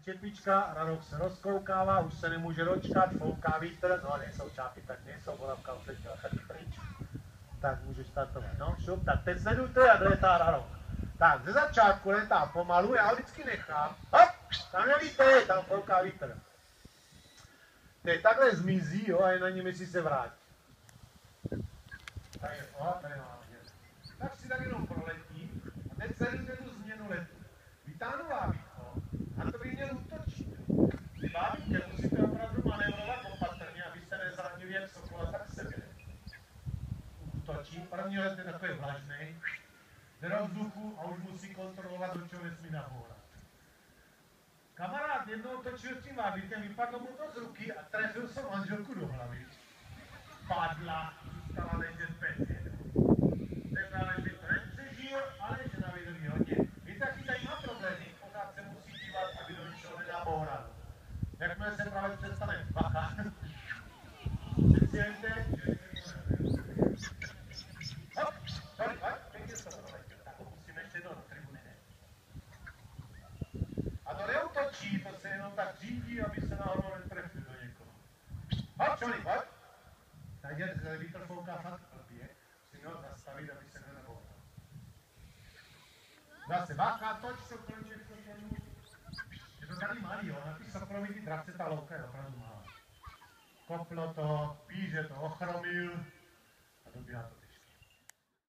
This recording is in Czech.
čepička, ranok se rozkoukává, už se nemůže dočkat, fouká vítr, no nejsou čápy, tak nejsou, volavka odletěla tady pryč. Tak můžeš startovat, no šup, tak teď sledujte, jak letá ranok. Tak ze začátku letá pomalu, já ho vždycky nechám, hop, tam nevíte, tam fouká vítr. Teď takhle zmizí, jo, a je na něm, jestli se vrátí. Tady máme. Tak si tak jenom proletí a teď sledujte tu změnu letu. Vytáhnu vábítko a to by měl útočit. Ty vábítkem musíte opravdu manévrovat opatrně, aby se nezranili jak sokola, tak sebe. Útočí, první let je takový vlažnej, jde do vzduchu a už musí kontrolovat, do čeho nesmí nabourat. Kamarád jednou točil s tím vábítkem, vypadlo mu to z ruky a trefil se manželku do hlavy. Padla, zůstala ležet pěkně. Řekla, že to nepřežil, ale že na vydrží hodně. Víte, jaký tady má problémy, pořád se musí dívat, aby do ničeho nedaboural. Jakmile se právě přestane bacha, přecilte, hop, sorry, pěkně se to proletěl, tak ho musíme ještě do tribuny. A to neutočí, to se jenom tak řídí, aby se náhodou netrefil do někoho. Hop, Johnny, hop. Takže vítr fouká fakt blbě, musíme ho zastavit, aby se nenaboural. Zase bacha, toč sokolček, je to tady malý, jo, na ty sokoloví dravce ta louka je opravdu malá. Koplo to, píže to ochromil a dobíhá to.